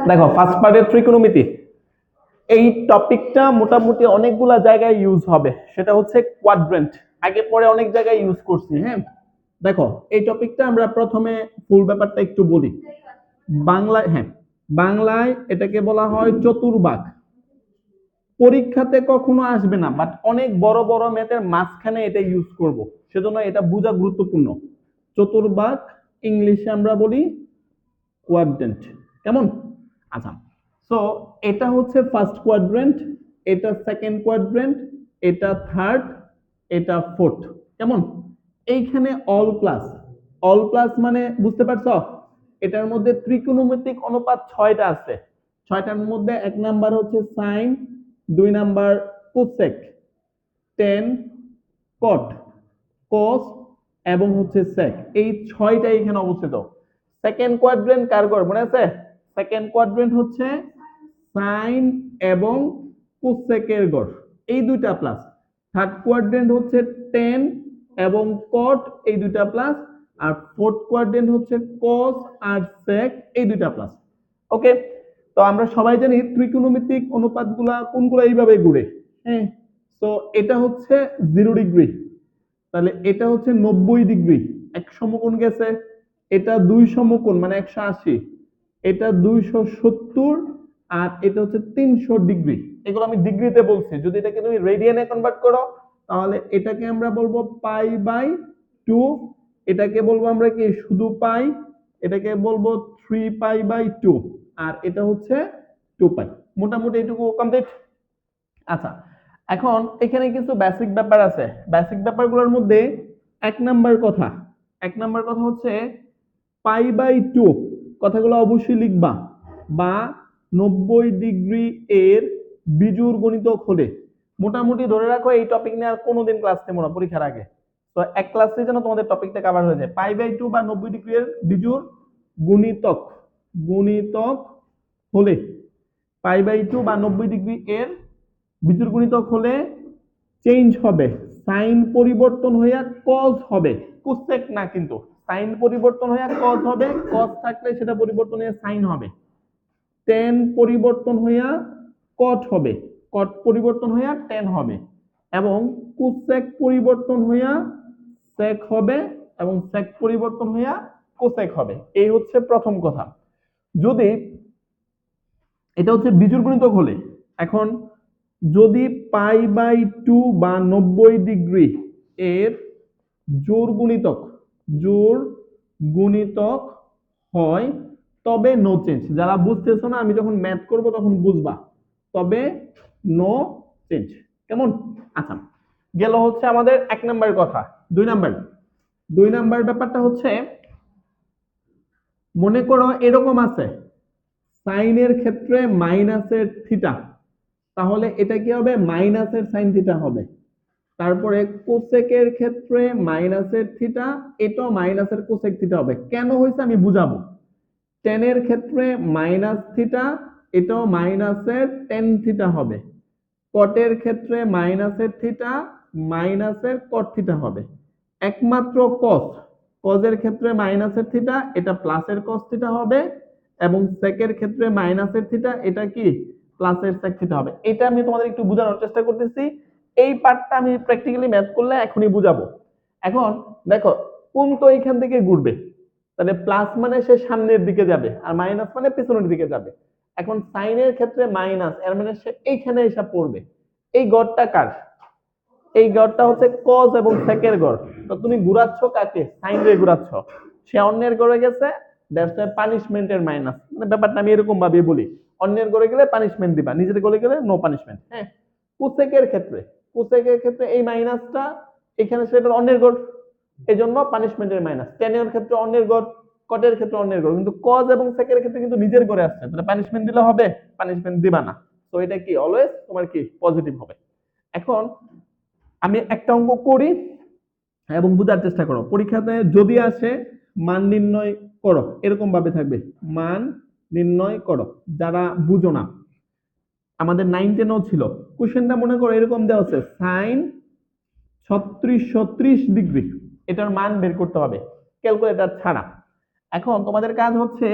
দেখো ফার্স্ট পার্টের ত্রিকোণমিতি এই টপিকটা মোটামুটি অনেকগুলা জায়গায় ইউজ হবে, সেটা হচ্ছে কোয়াড্রেন্ট। আগে পরে অনেক জায়গায় ইউজ করছি। হ্যাঁ, দেখো এই টপিকটা আমরা প্রথমে ফুল ব্যাপারটা একটু বলি। বাংলায়, হ্যাঁ, বাংলায় এটাকে বলা হয় চতুর্ভাগ। পরীক্ষাতে কখনো আসবে না, বাট অনেক বড় বড় ম্যাথের মাঝখানে এটা ইউজ করব, সেজন্য এটা বোঝা গুরুত্বপূর্ণ। চতুর্ভাগ ইংলিশে আমরা বলি কোয়াড্রেন্ট। কেমন? আচ্ছা, সো এটা হচ্ছে ফার্স্ট কোয়াড্রেন্ট, এটা সেকেন্ড কোয়াড্রেন্ট, এটা থার্ড, এটা ফোর্থ। কেমন? এইখানে অল প্লাস। অল প্লাস মানে বুঝতে পারছো? এটার মধ্যে ত্রিকোণমিতিক অনুপাত 6টা আছে। 6টার মধ্যে এক নাম্বার হচ্ছে সাইন, 2 নাম্বার কোসেক, টেন, কট, কস এবং হচ্ছে সেক। এই 6টা এখানে অবস্থিত। সেকেন্ড কোয়াড্রেন্ট কার ঘর মনে আছে? সেকেন্ড কোয়াড্রেন্ট হচ্ছে সাইন এবং কোসেকের ঘর, এই দুইটা প্লাস। থার্ড কোয়াড্রেন্ট হচ্ছে টেন এবং কট, এই দুইটা প্লাস। আর ফোর্থ কোয়াড্রেন্ট হচ্ছে কস আর সেক, এই দুইটা প্লাস। ওকে, তো আমরা সবাই জানি ত্রিকোণমিতিক অনুপাতগুলা কোনগুলো এইভাবে ঘুরে। হ্যাঁ, তো এটা হচ্ছে 0 ডিগ্রি, তাহলে এটা হচ্ছে 90 ডিগ্রি, এক সমকোণ গেছে। এটা 2 সমকোণ মানে 180, এটা 270, আর এটা হচ্ছে 300 ডিগ্রি। এগুলো আমি ডিগ্রিতে বলছি, যদি এটাকে তুমি রেডিয়ানে কনভার্ট করো তাহলে এটাকে আমরা বলবো পাই বাই 2, এটাকে বলবো আমরা কি শুধু পাই, এটাকে বলবো 3 পাই বাই 2, আর এটা হচ্ছে 2 পাই। মোটামুটি এটুকু কমপ্লিট। আচ্ছা, এখন এখানে কিছু বেসিক ব্যাপার আছে। বেসিক ব্যাপারগুলোর মধ্যে এক নাম্বার কথা, এক নাম্বার কথা হচ্ছে পাই বাই 2 কথাগুলো অবশ্যই লিখবা, বা 90 ডিগ্রি এর বিজোড় গণিতক হলে। মোটামুটি ধরে রাখো এই টপিক নিয়ে আর কোনোদিন ক্লাস নেবো না পরীক্ষার আগে। তো এক ক্লাসে যেন তোমাদের টপিকটা কভার হয়ে যায়। পাই বাই 2 বা 90 ডিগ্রি এর বিজোড় গুণিতক, গুণিতক হলে, পাই বাই 2 বা 90 ডিগ্রি এর বিজোড় গুণিতক হলে চেঞ্জ হবে, সাইন পরিবর্তন হইয়া কজ হবে, কোসেক না কিন্তু। সাইন পরিবর্তন হইয়া কজ হবে, কজ থাকলে সেটা পরিবর্তন হয়ে সাইন হবে। টেন পরিবর্তন হইয়া কট হবে, কট পরিবর্তন হইয়া টেন হবে, এবং কোসেক পরিবর্তন হইয়া সেক হবে, এবং সেক পরিবর্তন হইয়া কোসেক হবে। এই হচ্ছে প্রথম কথা। যদি এটা হচ্ছে বিজোড় গুণিতক হলে, এখন যদি পাই বাই 2 বা 90 ডিগ্রি এর জোড় গুণিতক, জোড় গুণিতক হয় তবে নো চেঞ্জ। যারা বুঝতেছো না, আমি যখন ম্যাথ করব তখন বুঝবা, তবে নো চেঞ্জ। কেমন? আচ্ছা, গেল হচ্ছে আমাদের এক নাম্বার কথা। দুই নাম্বার ব্যাপারটা হচ্ছে, মনে করো এরকম আছে, সাইনের ক্ষেত্রে মাইনাসের থিটা, তাহলে এটা কি হবে? মাইনাসের সাইন থিটা হবে। তারপরে কোসেকের ক্ষেত্রে মাইনাসের থিটা, এটাও মাইনাসের কোসেক থিটা হবে। কেন হয়েছে আমি বুঝাবো। টেনের ক্ষেত্রে মাইনাস থিটা, এটাও মাইনাসের টেন থিটা হবে। কটের ক্ষেত্রে মাইনাসের থিটা, মাইনাসের কট থিটা হবে। একমাত্র কস, কজের ক্ষেত্রে মাইনাসের থিটা, এটা প্লাসের কস থিটা হবে, এবং সেকের ক্ষেত্রে মাইনাসের থিটা, এটা কি প্লাসের সেক থিটা হবে। এটা আমি তোমাদের একটু বোঝানোর চেষ্টা করতেছি। এই পার্টটা আমি প্র্যাকটিক্যালি ম্যাথ করলে এখনই বুঝাবো। এখন দেখো কোন তো এইখান থেকে ঘুরবে, তাহলে প্লাস মানে সে সামনের দিকে যাবে, আর মাইনাস মানে পেছনের দিকে যাবে। এখন সাইনের ক্ষেত্রে মাইনাস, এর মানে সে এইখানে এসে পড়বে। এই গড়টা কার? এই গড়টা হচ্ছে কজ এবং সেকের গড়। তো তুমি ঘুরাচ্ছ কাকে? সাইন রে ঘুরাচ্ছ। সে অন্যের গড়ে গেছে, দ্যাটস এ পানিশমেন্টের মাইনাস। মানে ব্যাপারটা আমি এরকম ভাবে বলি, অন্যের গড়ে গেলে পানিশমেন্ট দিবা, নিজের গড়ে গেলে নো পানিশমেন্ট। হ্যাঁ, কোসেকের ক্ষেত্রে, কোসেকের ক্ষেত্রে এই মাইনাসটা এখানে সেটা অন্যের গড়, এই জন্য পানিশমেন্টের মাইনাস। টেনের ক্ষেত্রে অন্যের গড়, কটের ক্ষেত্রে অন্যের গড়, কিন্তু কজ এবং সেকের ক্ষেত্রে কিন্তু নিজের গড়ে আসছে, তাহলে পানিশমেন্ট দিলে হবে? পানিশমেন্ট দিবা না। তো এটা কি অলওয়েজ তোমার কি পজিটিভ হবে। এখন আমি একটা অঙ্ক করি এবং বোঝার চেষ্টা করো। পরীক্ষাতে যদি আসে মান নির্ণয় করো, এরকম ভাবে থাকবে, মান নির্ণয় করো। যারা বুঝো না, আমাদের 9-10ও ছিল কোশ্চেনটা, মনে করো এরকম দেওয়া আছে, সাইন 3630 ডিগ্রি, এটার মান বের করতে হবে ক্যালকুলেটর ছাড়া। এখন তোমাদের কাজ হচ্ছে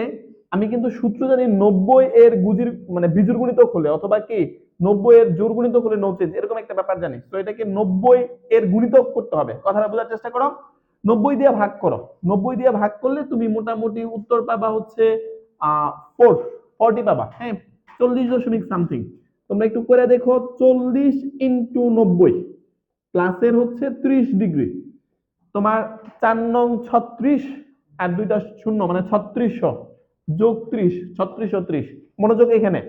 আমি কিন্তু সূত্র জানি 90 এর গুজির মানে বিজুর গুণিতক হলে অথবা কি 90 এর জোড় গুণিতক হলে নো চেঞ্জ, এরকম একটা ব্যাপার জানি। তো এটাকে 90 এর গুণিতক করতে হবে, কথাটা বোঝার চেষ্টা করো। 90 দিয়ে ভাগ করো, 90 দিয়ে ভাগ করলে তুমি মোটামুটি উত্তর পাবা হচ্ছে 40 পাবা। হ্যাঁ, 40 দশমিক সামথিং। তোমরা একটু করে দেখো, 40 ইন্টু 90 প্লাসের হচ্ছে 30 ডিগ্রি, তোমার 4 নং 36 আর দুইটা শূন্য মানে 3600 যোগ 30, 3630। মনোযোগ এখানে,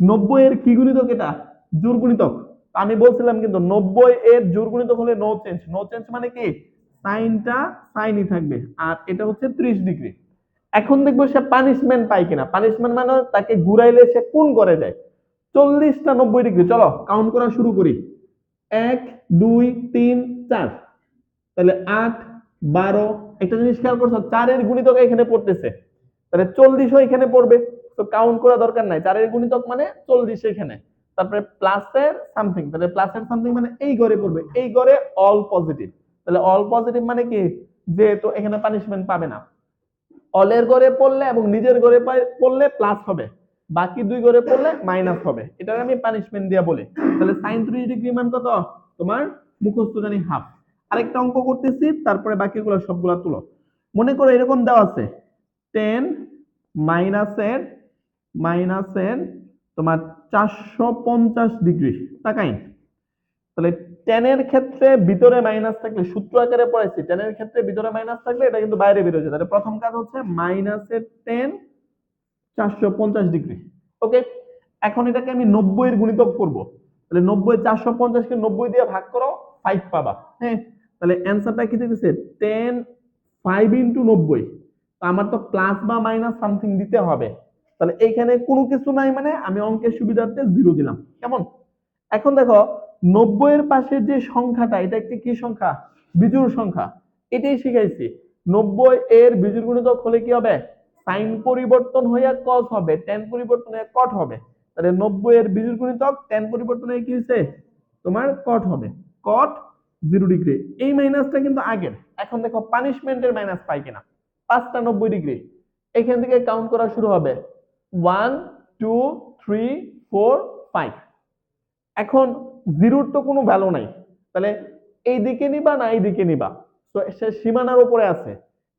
90 এর কি গুণিতক? এটা জোড় গুণিতক। আমি বলছিলাম কিন্তু 90 এর জোড় গুণিতক হলে নো চেঞ্জ। নো চেঞ্জ মানে কি সাইনটা সাইনই থাকবে, আর এটা হচ্ছে 30 ডিগ্রি। এখন দেখবো সে পানিশমেন্ট পায় কিনা। পানিশমেন্ট মানে তাকে ঘুরাইলে সে কোন করে যায়। 40টা 90 ডিগ্রি, চলো কাউন্ট করা শুরু করি। 1 2 3 4, তাহলে 8 12। একটা জিনিস খেয়াল করছো, 4 এর গুণিতক এখানে পড়তেছে, তাহলে 40 এখানে পড়বে। তো কাউন্ট করা দরকার নাই, 4 এর গুণিতক মানে 40 এখানে, তারপরে প্লাসের সামথিং, তাহলে প্লাসের সামথিং মানে এই ঘরে পড়বে, এই ঘরে অল পজিটিভ। তাহলে অল পজিটিভ মানে কি, যেহেতু এখানে পানিশমেন্ট পাবে না, অলের ঘরে পড়লে এবং নিজের ঘরে পড়লে প্লাস হবে, বাকি দুই ঘরে পড়লে মাইনাস হবে। এটা আমি পানিশমেন্ট দিয়া বলি। তাহলে সাইন 30 ডিগ্রি মান কত তোমার? মুখস্থ জানি হাফ। আরেকটা অঙ্ক করতেছি, তারপরে বাকিগুলো সবগুলা তুলো। মনে করো এরকম দেওয়া আছে 10 মাইনাসের মাইনাসের তোমার 450 ডিগ্রি। তাকাই, তাহলে 10 এর ক্ষেত্রে ভিতরে মাইনাস থাকলে, সূত্র আকারে পড়াইছি, 10 এর ক্ষেত্রে ভিতরে মাইনাস থাকলে এটা কিন্তু বাইরে বের হয়ে যায়। তাহলে প্রথম কাজ হচ্ছে মাইনাসের 10 450 ডিগ্রি। ওকে, এখন এটাকে আমি 90 এর গুণিতক করব। তাহলে 90 450 কে 90 দিয়ে ভাগ করো, 5 পাবা। হ্যাঁ, তাহলে অ্যানসারটা কি দিতেছে 10 5 ইনটু 90। তো আমার তো প্লাস বা মাইনাস সামথিং দিতে হবে। তাহলে এইখানে কোনো কিছু নাই মানে আমি অঙ্কের সুবিধার্থে 0 দিলাম। কেমন? এখন দেখো 90 এর পাশে যে সংখ্যাটা, এটা একটা কি সংখ্যা? বিজোড় সংখ্যা। এটাই শিখাইছি। 90 এর বিজোড় গুণিতক হলে কি হবে? সাইন পরিবর্তন হইয়া কস হবে, ট্যান পরিবর্তন হয়ে কট হবে। তাহলে 90 এর বিজোড় গুণিতক ট্যান পরিবর্তন হয়ে কি হয়েছে? তোমার কট হবে। কট 0 ডিগ্রি। এই মাইনাসটা কিন্তু আগের। এখন দেখো পানিশমেন্টের মাইনাস পাই কিনা। 5টা 90 ডিগ্রি, এখান থেকে কাউন্ট করা শুরু হবে 1 2 3 4 5। এখন জিরোর তো কোনো ভ্যালু নাই, তাহলে এই দিকে নিবা না এই দিকে নিবা? তো সে সীমানার উপরে আছে,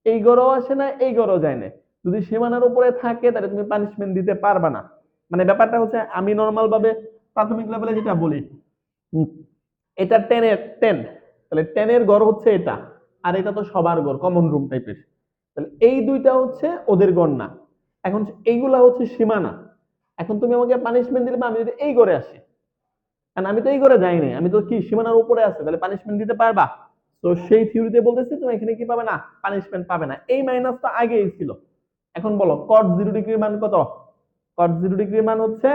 এই গড়ও আসে না এই গড়ও যায় না। যদি সীমানার উপরে থাকে তাহলে তুমি পানিশমেন্ট দিতে পারবা না। মানে ব্যাপারটা হচ্ছে আমি নর্মাল ভাবে প্রাথমিক লেভেলে যেটা বলি, এটা 10 এর 10, তাহলে 10 এর গড় হচ্ছে এটা, আর এটা তো সবার গড়, কমন রুম টাইপের। তাহলে এই দুইটা হচ্ছে ওদের গড় না। এখন এইগুলা হচ্ছে সীমানা। এখন তুমি আমাকে পানিশমেন্ট দিলে আমি যদি এই গড়ে আসি, কারণ আমি তো এই করে যাই নাই, আমি তো কি সীমানার উপরে আছে, তাহলে পানিশমেন্ট দিতে পারবা? তো সেই থিওরিতে বলতেছি তুমি এখানে কি পাবে না, পানিশমেন্ট পাবে না। এই মাইনাস তো আগেই ছিল। এখন বলো cot 0 ডিগ্রির মান কত? cot 0 ডিগ্রির মান হচ্ছে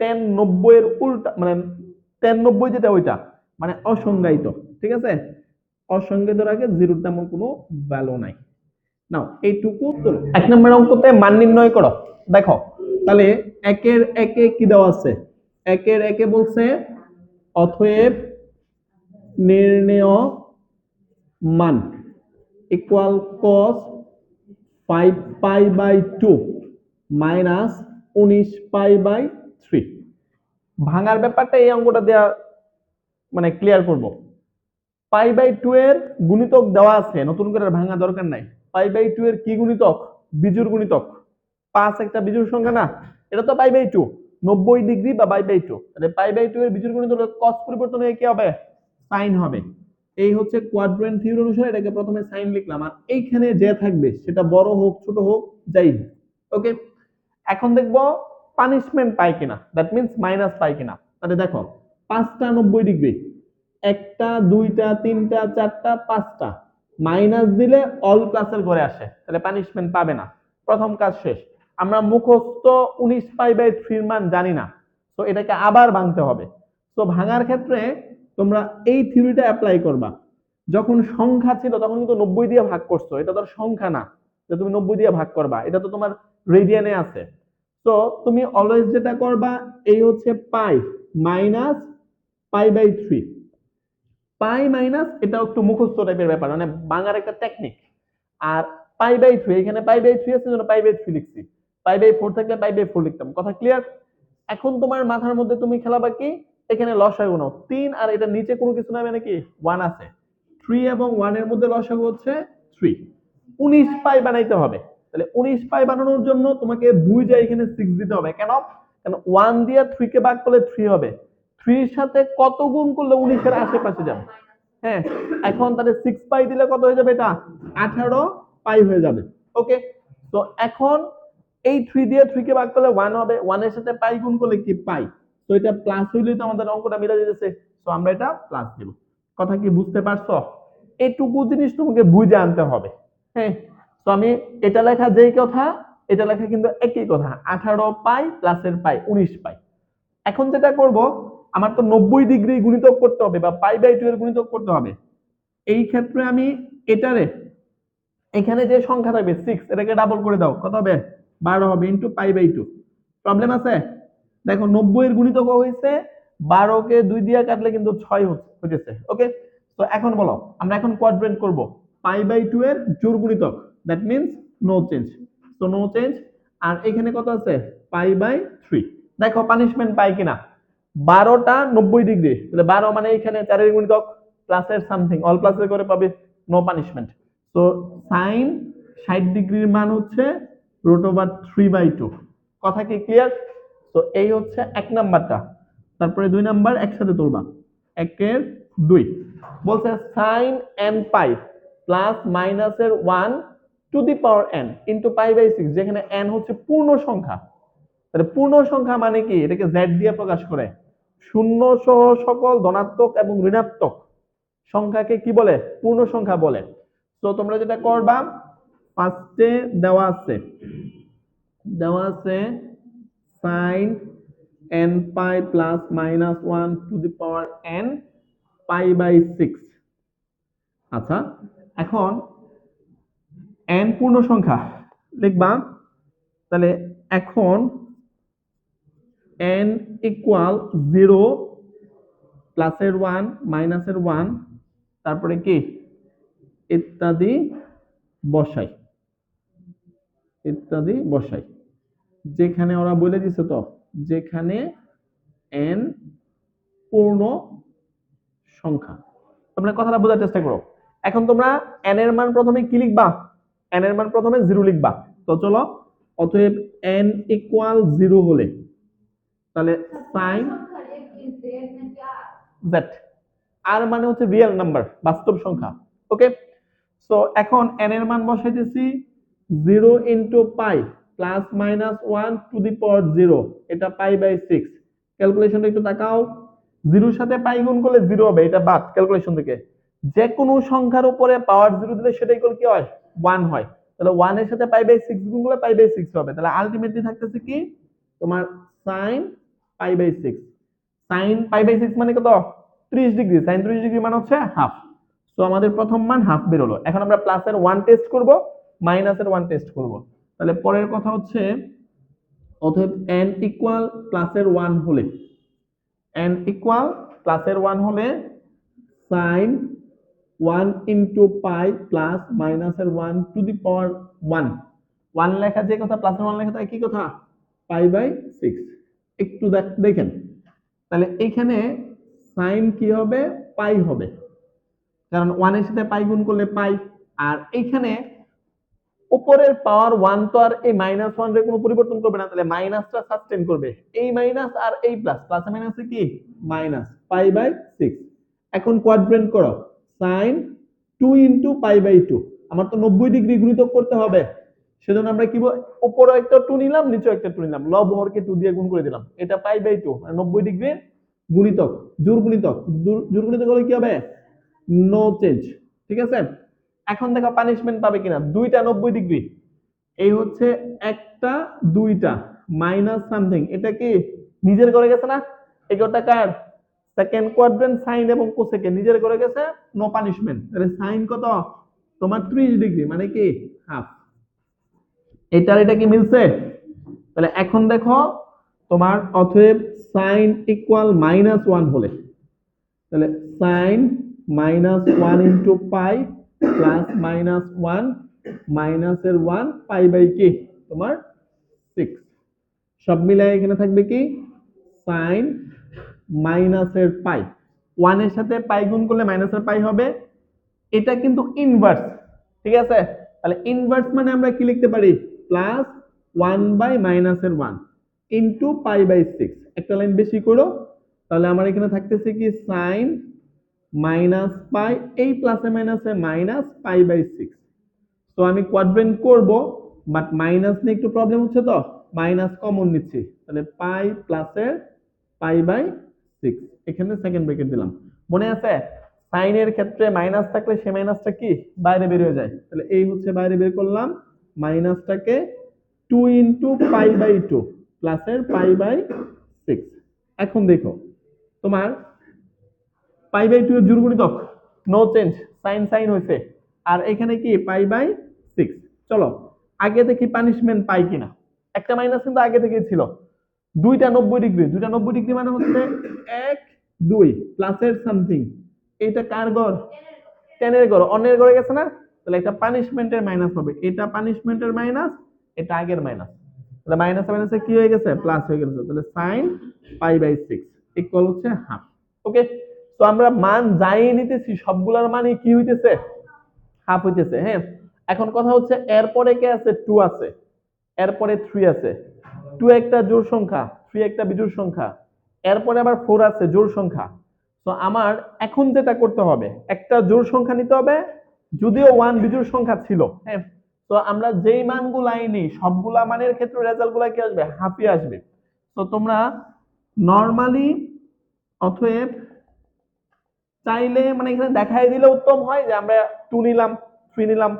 tan 90 এর উল্টা, মানে tan 90 যেটা ওইটা মানে অসংজ্ঞায়িত। ঠিক আছে, অসংজ্ঞায়িতর আগে জিরোর তেমন কোনো ভ্যালু নাই। নাও এইটুকু তোলো। 1 নম্বর অঙ্কতে মান নির্ণয় করো। দেখো তাহলে একের একে কি দেওয়া আছে? একের একে বলছে অতএব নির্ণেয় মান equal cos 5 pi by 2 minus 19 pi by 3। ভাঙার ব্যাপারটা এই অঙ্কটা দেওয়া মানে ক্লিয়ার করব। পাই বাই 2 এর গুণিতক দেওয়া আছে, নতুন করে ভাঙা দরকার নাই। পাই বাই 2 এর কি গুণিতক? বিজোড় গুণিতক। 5 একটা বিজোড় সংখ্যা না, এটা তো পাই বাই 2, 90 ডিগ্রি বা পাই বাই 2। তাহলে পাই বাই 2 এর বিজোড় গুণিতক cos পরিবর্তন হয়ে কি হবে? sin হবে। এই হচ্ছে কোয়াড্রেন্ট থিওরি অনুসারে এটাকে প্রথমে sin লিখলাম, আর এইখানে যে থাকবে সেটা বড় হোক ছোট হোক যাই হোক। ওকে, এখন দেখবো পানিশমেন্ট পাই কিনা, দ্যাট মিন্স মাইনাস পাই কিনা। তাহলে দেখো 5টা 90 ডিগ্রি, একটা দুইটা তিনটা চারটা পাঁচটা, মাইনাস দিলে অল প্লাসের ঘরে আসে, তাহলে পানিশমেন্ট পাবে না। প্রথম কাজ শেষ। আমরা মুখস্থ 19 পাই বাই 3 এর মান জানি না, তো এটাকে আবার ভাঙতে হবে। তো ভাঙার ক্ষেত্রে তোমরা এই থিওরিটা অ্যাপ্লাই করবা। যখন সংখ্যা ছিল তখন কিন্তু 90 দিয়ে ভাগ করছো, এটা তো সংখ্যা না যে তুমি 90 দিয়ে ভাগ করবা, এটা তো তোমার রেডিয়ানে আছে। তো তুমি অলওয়েজ যেটা করবা, এই হচ্ছে pi minus pi by 3। Pi minus এটা একটু মুখস্থ টাইপের ব্যাপার, মানে বাংলার একটা টেকনিক। আর পাই বাই 3, এখানে পাই বাই 3 আছে জন্য পাই বাই 3 লিখছি। পাই বাই 4 থাকলে পাই বাই 4 লিখতাম। কথা ক্লিয়ার? এখন তোমার মাথার মধ্যে তুমি খেলাবা কি, এখানে লসাগু নাও 3 আর এটা নিচে কোনো কিছু নাই মানে কি 1 আছে। 3 এবং 1 এর মধ্যে লসাগু হচ্ছে 3। 19 পাই বানাইতে হবে। তাহলে 19 পাই বানানোর জন্য তোমাকে বুঝা এখানে 6 দিতে হবে। কেন? কারণ 1 দিয়ে 3 কে ভাগ করলে 3 হবে। 3 এর সাথে কত গুণ করলে 19 এর আশেপাশে যাবে? হ্যাঁ, এখন তাহলে 6 পাই দিলে কত হয়ে যাবে এটা? 18 পাই হয়ে যাবে। ওকে, তো এখন এই 3 দিয়ে 3 কে ভাগ করলে 1 হবে, 1 এর সাথে পাই গুণ করলে কি পাই। তো এটা প্লাস হইলেই তো আমাদের অঙ্কটা মিলে যেতেছে। তো আমরা এটা প্লাস দেব। কথা কি বুঝতে পারছো? এইটুকু জিনিস তোমাকে বুঝে আনতে হবে। হ্যাঁ, তো আমি এটা লেখা যেই কথা, এটা লেখা কিন্তু একই কথা। 18 পাই প্লাসের পাই 19 পাই। এখন যেটা করব, আমার তো 90 ডিগ্রি গুণিতক করতে হবে বা পাই বাই 2 এর গুণিতক করতে হবে। এই ক্ষেত্রে আমি এটারে এখানে যে সংখ্যা থাকবে 6 এটাকে ডাবল করে দাও, কত হবে? 12 হবে ইনটু পাই বাই 2। প্রবলেম আছে? দেখো 90 এর গুণিতক হয়েছে 12 কে 2 দিয়ে কাটলে কিন্তু 6 হচ্ছে। ওকে, তো এখন বলো আমরা এখন কোয়াড্রেন্ট করব। পাই বাই 2 এর জোড় গুণিতক, দ্যাট মিন্স নো চেঞ্জ। তো নো চেঞ্জ। আর এখানে কত আছে? Pi by 3। দেখো পানিশমেন্ট পাই কিনা। 12টা 90 ডিগ্রি, তাহলে 12 মানে এখানে 4 এর গুণিতক প্লাসের সামথিং অল প্লাসের করে পাবে, নো পানিশমেন্ট। তো সাইন 60 ডিগ্রির মান হচ্ছে √3/2। কথা কি ক্লিয়ার? তো এই হচ্ছে এক নাম্বারটা। তারপরে 2 নাম্বার একসাথে তুলবা। 1 এর 2 বলছে সাইন n পাই প্লাস মাইনাসের 1 to the power n into pi by 6, যেখানে n হচ্ছে পূর্ণ সংখ্যা। তাহলে পূর্ণ সংখ্যা মানে কি? এটাকে z দিয়ে প্রকাশ করে। শূন্য সহ সকল ধনাত্মক এবং ঋণাত্মক সংখ্যাকে কি বলে? পূর্ণ সংখ্যা বলে। তো তোমরা যেটা করবা, ফার্স্টে দেওয়া আছে sin n pi plus minus 1 to the power n pi by 6। আচ্ছা, এখন n পূর্ণ সংখ্যা লিখবা। তাহলে এখন n ইকুয়াল 0 প্লাসের 1 মাইনাসের 1 তারপরে কি ইত্যাদি বসাই, যেখানে ওরা বলে দিছে তো, যেখানে n পূর্ণ সংখ্যা। তোমরা কথাটা বোঝার চেষ্টা করো। এখন তোমরা n এর মান প্রথমে কি লিখবা? n এর মান প্রথমে 0 লিখবা। তো চলো, অতএব n ইকুয়াল 0 হলে তাহলে সাইন z, আর মানে হচ্ছে রিয়েল নাম্বার, বাস্তব সংখ্যা। ওকে, সো এখন n এর মান বসাইতেছি 0 into pi plus minus 1 to the power 0, এটা পাই বাই 6। ক্যালকুলেশনটা একটু তাকাও। 0 এর সাথে পাই গুণ করলে 0 হবে, এটা বাদ ক্যালকুলেশন থেকে। যে কোনো সংখ্যার উপরে পাওয়ার 0 দিলে সেটা ইকুয়াল কি হয়? 1 হয়। তাহলে 1 এর সাথে পাই বাই 6 গুণ করলে পাই বাই 6 হবে। তাহলে আলটিমেটলি থাকতেছে কি তোমার sin pi by 6। sin pi by 6 মানে কত? 30 ডিগ্রি। sin 30 ডিগ্রি মানে হচ্ছে হাফ। তো আমাদের প্রথম মান হাফ বের হলো। এখন আমরা প্লাসের 1 টেস্ট করব, মাইনাসের 1 টেস্ট করব। তাহলে পরের কথা হচ্ছে অতএব n ইকুয়াল প্লাসের 1 হলে sin 1 ইনটু পাই প্লাস মাইনাসের 1 টু দি পাওয়ার 1। 1 লেখা যে কথা, প্লাসের 1 লেখা তাই কি কথা? Pi by 6। একটু দেখেন, তাহলে এখানে সাইন কি হবে? পাই হবে, কারণ 1 এর সাথে পাই গুণ করলে পাই। আর এইখানে উপরের পাওয়ার 1 তো আর এই মাইনাস 1 এর কোনো পরিবর্তন করবে না, তাহলে মাইনাসটা সাসটেইন করবে। এই মাইনাস আর এই প্লাস, প্লাসে মাইনাসে কি মাইনাস, পাই বাই 6। এখন কোয়াড্রেন্ট করো, sin 2 ইনটু পাই বাই 2। আমার তো 90 ডিগ্রি গুণিতক করতে হবে, সেজন্য আমরা কি উপরে একটা 2 নিলাম, নিচে একটা 2 নিলাম, লব হরকে 2 দিয়ে গুণ করে দিলাম। এটা পাই বাই 2 মানে 90 ডিগ্রি গুণিতক, জোড় গুণিতক। জোড় গুণিতক হলে কি হবে? No change. ঠিক আছে, এখন দেখো পানিশমেন্ট পাবে কিনা। দুইটা 90 ডিগ্রি, এই হচ্ছে একটা দুইটা মাইনাস সামথিং, এটা কি নিজের করে গেছে না? এগারোটা কার? সেকেন্ড কোয়াড্রেন্ট সাইন এবং কোসেকে নিজের করে গেছে, নো পানিশমেন্ট। তাহলে সাইন কত? তোমার 30 ডিগ্রি মানে কি হাফ। এটার এটা কি মিলছে? তাহলে এখন দেখো তোমার অতএব সাইন ইকুয়াল -1 হলে, তাহলে সাইন -1 ইনটু পাই প্লাস -1 মাইনাসের 1 পাই বাই কি তোমার 6। সব মিলাই এখানে থাকবে কি সাইন মাইনাসের পাই, 1 এর সাথে পাই গুণ করলে মাইনাসের পাই হবে। এটা কিন্তু ইনভার্স, ঠিক আছে? তাহলে ইনভার্স মানে আমরা কি লিখতে পারি, প্লাস 1/-1 ইন্টু পাই/6। একটা লাইন বেশি করো, তাহলে আমার এখানে থাকতেছে কি সাইন মাইনাস পাই, এই প্লাসে মাইনাসে মাইনাস পাই/6। তো আমি কোয়াড্রেন্ট করব, বাট মাইনাস নিয়ে একটু প্রবলেম হচ্ছে, তো মাইনাস কমন নিচ্ছি, তাহলে পাই প্লাসের পাই/6, এখানে সেকেন্ড ব্র্যাকেট দিলাম। মনে আছে সাইনের ক্ষেত্রে মাইনাস থাকলে সে মাইনাসটা কি বাইরে বের হয়ে যায়, তাহলে এই হচ্ছে বাইরে বের করলাম মাইনাসটাকে 2 ইন্টু পাই/2 প্লাসের পাই/6। এখন দেখো তোমার পাই/2 এর জোড় গুণিতক নো চেঞ্জ, সাইন সাইন হয়েছে, আর এখানে কি পাই/6। চলো আগে দেখি পানিশমেন্ট পাই কিনা। একটা মাইনাস কিন্তু আগে থেকেই ছিল, দুইটা 90 ডিগ্রি, দুইটা 90 ডিগ্রি মানে হচ্ছে 1 2 প্লাসের সামথিং, এটা কার গড়, 10 এর গড়, অন্যের গড়ে গেছে না, তাহলে একটা পানিশমেন্টের মাইনাস হবে, এটা পানিশমেন্টের মাইনাস, এটা আগের মাইনাস, তাহলে মাইনাসে মাইনাসে কি হয়ে গেছে প্লাস হয়ে গেছে, তাহলে সাইন পাই/6 ইকুয়াল হচ্ছে হাফ। ওকে, তো আমরা মান যাই নিতেছি সবগুলোর মানই কি হইতেছে, হাফ হইতেছে। হ্যাঁ, এখন কথা হচ্ছে এরপরে কে আছে, 2 আছে, এরপরে 3 আছে, 2 একটা জোড় সংখ্যা, 3 একটা বিজোড় সংখ্যা, এরপরে আবার 4 আছে জোড় সংখ্যা। তো আমার এখন যেটা করতে হবে, একটা জোড় সংখ্যা নিতে হবে, যদিও 1 বিজোড় সংখ্যা ছিল। হ্যাঁ, তো আমরা যেই মানগুলাই নিই সবগুলা মানের ক্ষেত্রে রেজাল্ট গুলা কি আসবে, হাফই আসবে। তো তোমরা নরমালি অতএব চাইলে মানে এখানে দেখাই দিলে উত্তম হয় যে আমরা 2 নিলাম 3 নিলাম,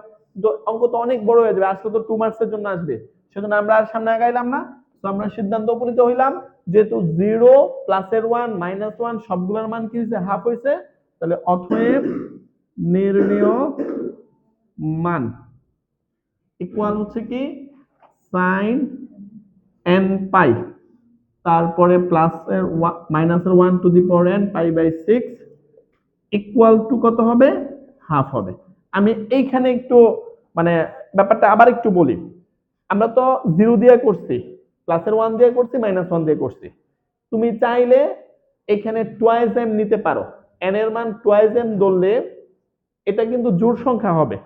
তো অঙ্ক তো অনেক বড় হয়ে যাবে, আজকে তো 2 মার্কসের জন্য আসবে, সেজন্য আমরা আর সামনে আগাইলাম না। তো আমরা সিদ্ধান্ত উপনীত হইলাম যেহেতু 0 প্লাসের 1 মাইনাস 1 সবগুলোর মান কি হয়েছে, হাফ হয়েছে, তাহলে অতএব নির্ণেয় মান ইকুয়াল হচ্ছে কি সাইন n পাই, তারপরে প্লাসের মাইনাসের 1 to the power n pi equal to কত হবে, হাফ হবে। আমি এইখানে একটু মানে ব্যাপারটা আবার একটু বলি, আমরা তো 0 দিয়ে করছি, প্লাসের 1 দিয়ে করছি, -1 দিয়ে করছি, তুমি চাইলে এখানে টুয়াইস m নিতে পারো, n এর মান টুয়াইস m ধরলে এটা কিন্তু জোড় সংখ্যা হবে,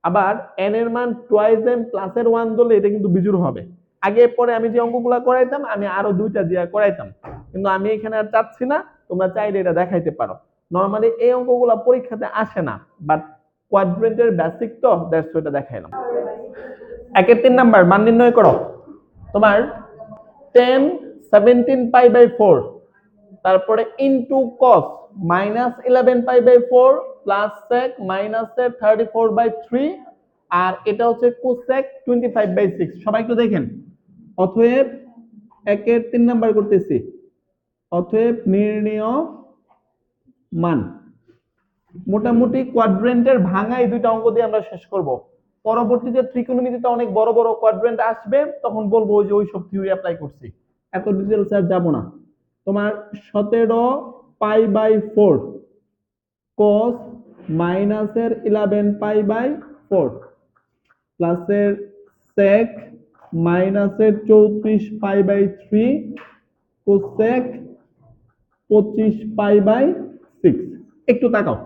আবার n এর মান টুয়াইস m প্লাসের 1 ধরলে এটা কিন্তু বিজোড় হবে। আগে পরে আমি যে অঙ্কগুলো করাইতাম আমি আরো দুইটা দিয়ে করাইতাম, কিন্তু আমি এখানে আর চাচ্ছি না, তোমরা চাইলে এটা দেখাইতে পারো। নরমালি এই অঙ্কগুলো পরীক্ষাতে আসে না, বাট কোয়াড্রেন্টের বেসিক তো দ্যাটস ওইটা দেখাইলাম। একের 3 নাম্বার মান নির্ণয় করো। তোমার 10 17 পাই/4, তারপরে ইনটু cos -11 পাই/4 প্লাস sec -34/3, আর এটা হচ্ছে cosec 25/6। সবাই একটু দেখেন, অতএব একের 3 নাম্বার করতেছি, অতএব নির্ণেয় মান। মোটামুটি কোয়াড্রেন্টের ভাঙাই দুইটা অঙ্ক দিয়ে আমরা শেষ করব। পরবর্তীতে ত্রিকোণমিতিতে অনেক বড় বড় কোয়াড্রেন্ট আসবে, তখন বলবো যে ওই সব থিওরি অ্যাপ্লাই করছি, এত ডিটেইলস আর যাব না। তোমার 17 পাই/4 cos মাইনাসের 11 পাই/4 প্লাসের sec মাইনাসের 34 পাই/3 cosec 25 পাই/6। একটু তাকাও,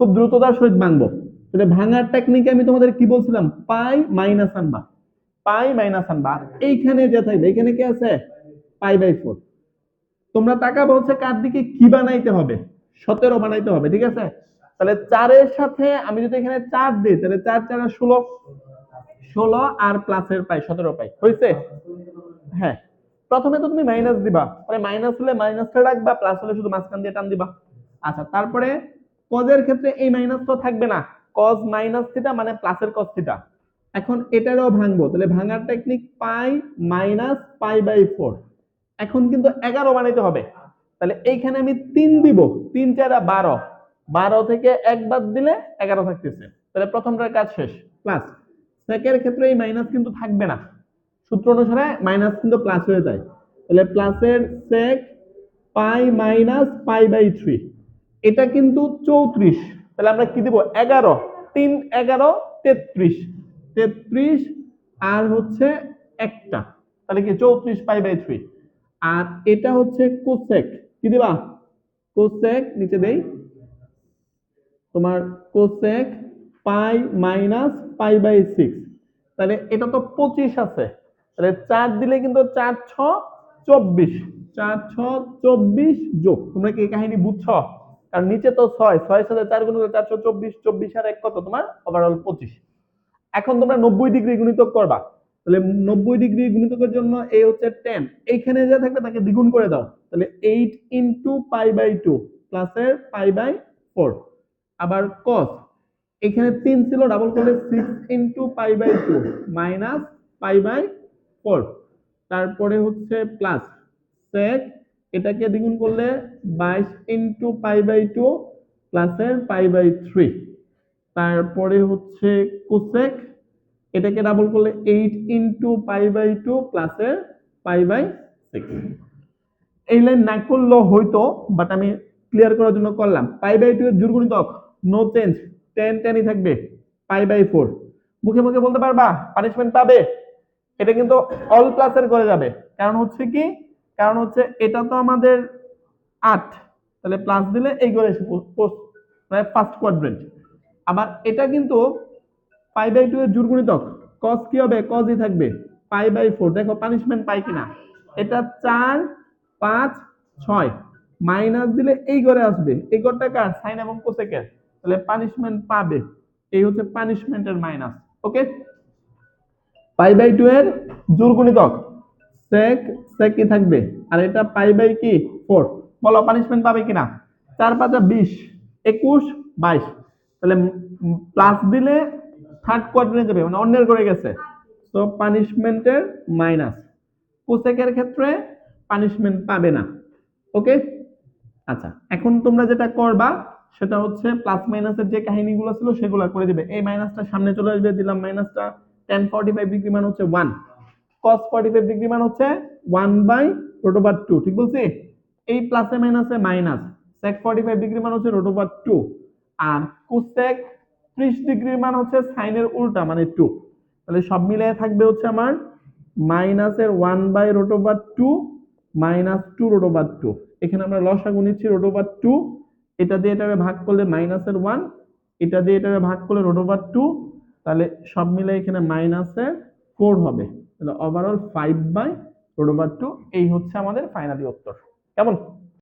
খুব দ্রুততার সহিত ভাঙবো। তাহলে ভাঙার টেকনিকে আমি তোমাদের কি বলছিলাম, পাই মাইনাস আনবা, পাই মাইনাস আনবা, আর এইখানে যে থাকবে এখানে কি আছে পাই/4। তোমরা তাকাবো হচ্ছে কার দিকে, কি বানাইতে হবে, 17 বানাইতে হবে, ঠিক আছে? তাহলে 4 এর সাথে আমি যদি এখানে 4 দিই, তাহলে 4 4 16, 16 আর প্লাসের পাই 17 পাই হয়েছে। হ্যাঁ, প্রথমে তো তুমি মাইনাস দিবা, পরে মাইনাস হলে মাইনাসটা রাখবা, প্লাস হলে শুধু মাঝখান দিয়ে টান দিবা। আচ্ছা, তারপরে কজের ক্ষেত্রে এই মাইনাস তো থাকবে না, কজ মাইনাস থিটা মানে প্লাসের কজ থিটা। এখন এটারও ভাঙবো, তাহলে ভাঙার টেকনিক পাই মাইনাস পাই/4। এখন কিন্তু 11 বানাইতে হবে, তাহলে এইখানে আমি 3 দিব, 3 4 12, 12 থেকে 1 বাদ দিলে 11 থাকতেছে, তাহলে প্রথমটার কাজ শেষ। প্লাস সেকের ক্ষেত্রে এই মাইনাস কিন্তু থাকবে না, সূত্র অনুসারে মাইনাস কিন্তু প্লাস হয়ে যায়, তাহলে প্লাসের sec পাই মাইনাস পাই/3, এটা কিন্তু 34, তাহলে আমরা কি দিব 11, 3 11 33, 33 আর হচ্ছে একটা, তাহলে কি 34 পাই/3। আর এটা হচ্ছে কোসেক, কি দিবা কোসেক, নিচে দেই তোমার কোসেক π-π/6। তাহলে এটা তো 25 আছে, তাহলে 4 দিলে কিন্তু 4×6 = 24, 4×6 = 24 যোগ, তোমরা কি এই কাহিনী বুঝছো? কারণ নিচে তো 6, 6 এর সাথে 4 গুণ করলে 4×6 = 24, 24 আর 1 কত তোমার ওভারঅল 25। এখন তোমরা 90° গুণিতক করবা, তাহলে 90° গুণিতকের জন্য এই হচ্ছে 10, এইখানে যা থাকবে তাকে দ্বিগুণ করে দাও, তাহলে 8 × π/2 প্লাসের π/4। আবার cos, এখানে 3 ছিল, ডাবল করলে 6 × π/2 মাইনাস π/4। তারপরে হচ্ছে প্লাস sec, এটাকে দ্বিগুণ করলে 22 × π/2 প্লাসের π/3। তারপরে হচ্ছে কোসেক, এটাকে ডাবল করলে 8 × π/2 প্লাসের π/6। এই লাইন না করলেও হইতো, বাট আমি ক্লিয়ার করার জন্য করলাম। π/2 এর জোড় গুণিতক নো চেঞ্জ, 10 10ই থাকবে, π/4। মুখে মুখে বলতে পারবা, পানিশমেন্ট পাবে। এটা কিন্তু অল প্লাসের করে যাবে, কারণ হচ্ছে কি, কারণ হচ্ছে এটা তো আমাদের 8, তাহলে প্লাস দিলে এই করে মানে ফার্স্ট কোয়াড্রেন্ট। আবার এটা কিন্তু π/2 এর জোড় গুণিতক, cos কি হবে, cosই থাকবে, π/4। দেখো পানিশমেন্ট পাই কিনা, এটা 4 5 6, মাইনাস দিলে এই ঘরে আসবে, এই ঘরটা কার, সাইন এবং কোসেকের, তাহলে পানিশমেন্ট পাবে। এই হচ্ছে পানিশমেন্টের মাইনাস। ওকে, π/2 এর জোড় গুণিতক sec, sec কি থাকবে, আর এটা π/4। বলো পানিশমেন্ট পাবে কিনা, 4 5 20, 21 22, তাহলে প্লাস দিলে থার্ড কোয়াড্রেন্টে যাবে, মানে অন্যের করে গেছে, তো পানিশমেন্টের মাইনাস। কোসেকের ক্ষেত্রে পানিশমেন্ট পাবে না। ওকে, আচ্ছা এখন তোমরা যেটা করবা সেটা হচ্ছে প্লাস মাইনাসের যে কাহিনীগুলো ছিল সেগুলো করে দিবে। এই মাইনাসটা সামনে চলে আসবে, দিলাম মাইনাসটা, tan 45° মান হচ্ছে 1, cos 45° মান হচ্ছে 1/√2, ঠিক বলছি? এই প্লাসে মাইনাসে মাইনাস, sec 45° মান হচ্ছে √2, আর cosec 30° মান হচ্ছে সাইনের উল্টা মানে 2। তাহলে সব মিলিয়ে থাকবে হচ্ছে আমার মাইনাসের 1/√2 মাইনাস 2√2। এখানে আমরা লসাগু নিচ্ছি √2, এটা দিয়ে এটারে ভাগ করলে মাইনাসের 1, এটা দিয়ে এটারে ভাগ করলে √2, তাহলে সব মিলে এখানে মাইনাসের 4 হবে, তাহলে ওভারঅল 5/√2। এই হচ্ছে আমাদের ফাইনালি উত্তর। কেমন?